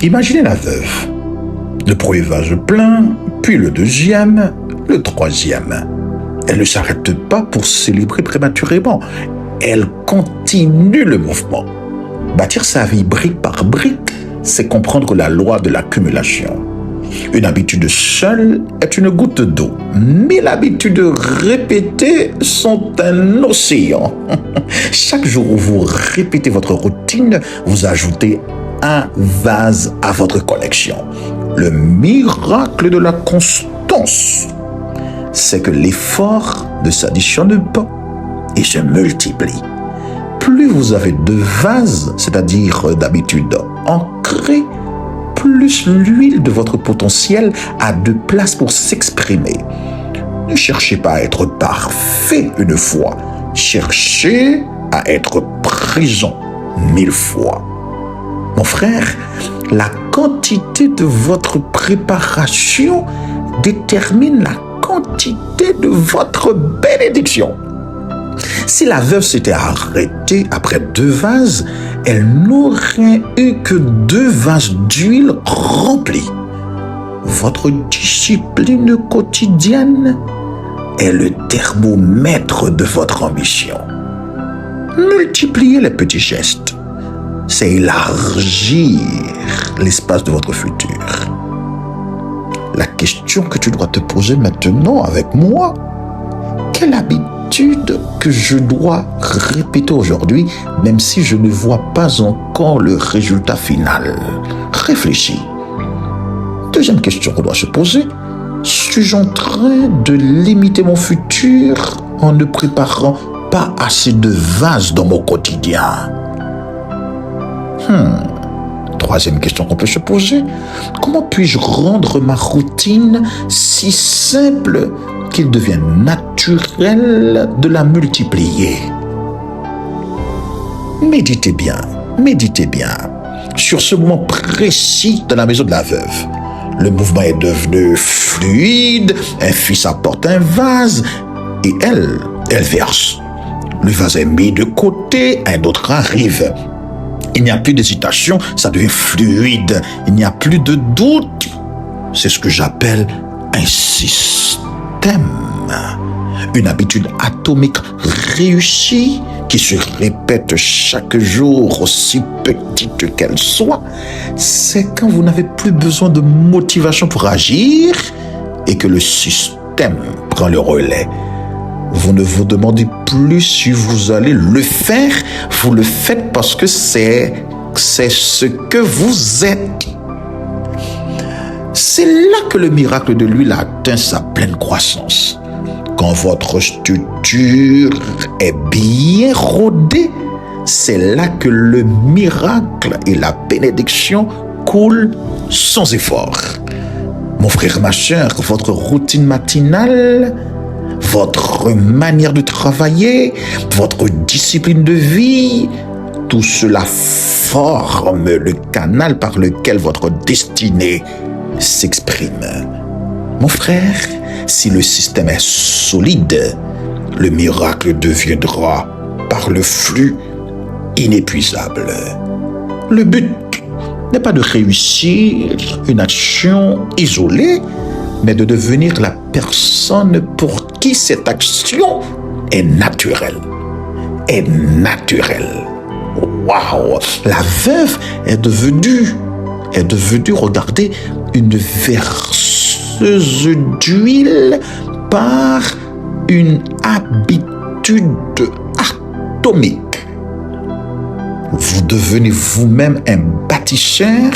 Imaginez la veuve. Le premier vase plein, puis le deuxième, le troisième. Elle ne s'arrête pas pour célébrer prématurément. Elle continue le mouvement. Bâtir sa vie brique par brique, c'est comprendre la loi de l'accumulation. Une habitude seule est une goutte d'eau, mais l'habitude répétée sont un océan. Chaque jour où vous répétez votre routine, vous ajoutez un vase à votre collection. Le miracle de la constance, c'est que l'effort ne s'additionne pas et se multiplie. Plus vous avez de vases, c'est-à-dire d'habitudes ancrées, plus l'huile de votre potentiel a de place pour s'exprimer. Ne cherchez pas à être parfait une fois, cherchez à être présent 1000 fois. Mon frère, la quantité de votre préparation détermine la quantité de votre bénédiction. Si la veuve s'était arrêtée après 2 vases, elle n'aurait eu que 2 vases d'huile remplis. Votre discipline quotidienne est le thermomètre de votre ambition. Multipliez les petits gestes. C'est élargir l'espace de votre futur. La question que tu dois te poser maintenant avec moi, quelle habitude que je dois répéter aujourd'hui, même si je ne vois pas encore le résultat final? Réfléchis. Deuxième question qu'on doit se poser, suis-je en train de limiter mon futur en ne préparant pas assez de vases dans mon quotidien? Troisième question qu'on peut se poser, comment puis-je rendre ma routine si simple qu'il devienne naturel de la multiplier? Méditez bien sur ce moment précis dans la maison de la veuve. Le mouvement est devenu fluide, un fils apporte un vase et elle verse. Le vase est mis de côté, un autre arrive. Il n'y a plus d'hésitation, ça devient fluide. Il n'y a plus de doute. C'est ce que j'appelle un système. Une habitude atomique réussie qui se répète chaque jour, aussi petite qu'elle soit. C'est quand vous n'avez plus besoin de motivation pour agir et que le système prend le relais. Vous ne vous demandez plus si vous allez le faire, vous le faites parce que c'est ce que vous êtes. C'est là que le miracle de l'huile atteint sa pleine croissance. Quand votre structure est bien rodée, c'est là que le miracle et la bénédiction coulent sans effort. Mon frère, ma sœur, votre routine matinale, votre manière de travailler, votre discipline de vie, tout cela forme le canal par lequel votre destinée s'exprime. Mon frère, si le système est solide, le miracle deviendra par le flux inépuisable. Le but n'est pas de réussir une action isolée, mais de devenir la personne pour qui cette action est naturelle. Waouh! La veuve est devenue, regardez, une verseuse d'huile par une habitude atomique. Vous devenez vous-même un bâtisseur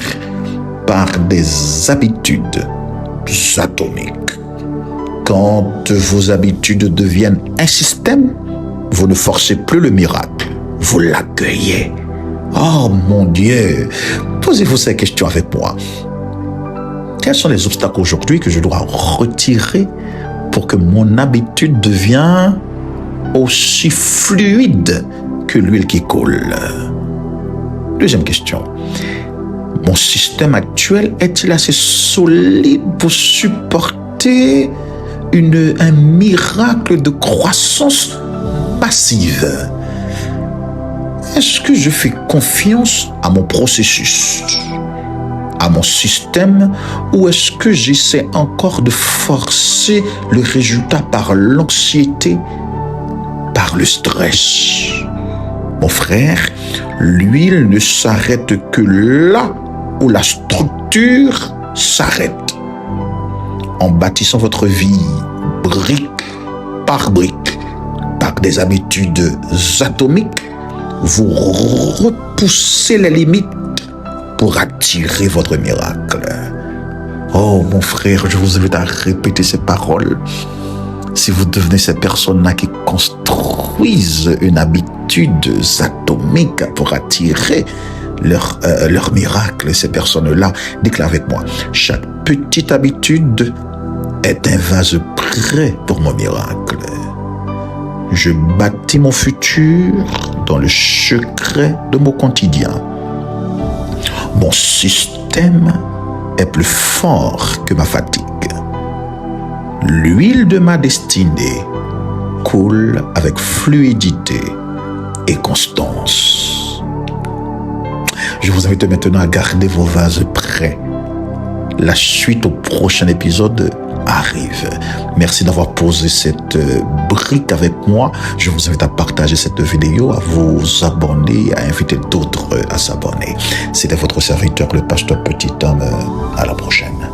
par des habitudes atomiques. Quand vos habitudes deviennent un système, vous ne forcez plus le miracle, vous l'accueillez. Oh mon Dieu, posez-vous ces questions avec moi. Quels sont les obstacles aujourd'hui que je dois retirer pour que mon habitude devienne aussi fluide que l'huile qui coule? Deuxième question. Mon système actuel est-il assez solide pour supporter un miracle de croissance passive? Est-ce que je fais confiance à mon processus, à à mon système ou est-ce que j'essaie encore de forcer le résultat par l'anxiété, par le stress? Mon frère, l'huile ne s'arrête que là où la structure s'arrête. En bâtissant votre vie brique par des habitudes atomiques, vous repoussez les limites pour attirer votre miracle. Oh mon frère, je vous invite à répéter ces paroles. Si vous devenez ces personnes-là qui construisent une habitude atomique pour attirer leur miracle, ces personnes-là, déclarez avec moi: chaque petite habitude est un vase prêt pour mon miracle. Je bâtis mon futur dans le secret de mon quotidien. Mon système est plus fort que ma fatigue. L'huile de ma destinée coule avec fluidité et constance. Je vous invite maintenant à garder vos vases prêts. La suite au prochain épisode arrive. Merci d'avoir posé cette brique avec moi. Je vous invite à partager cette vidéo, à vous abonner, à inviter d'autres à s'abonner. C'était votre serviteur, le pasteur Petit Homme. À la prochaine.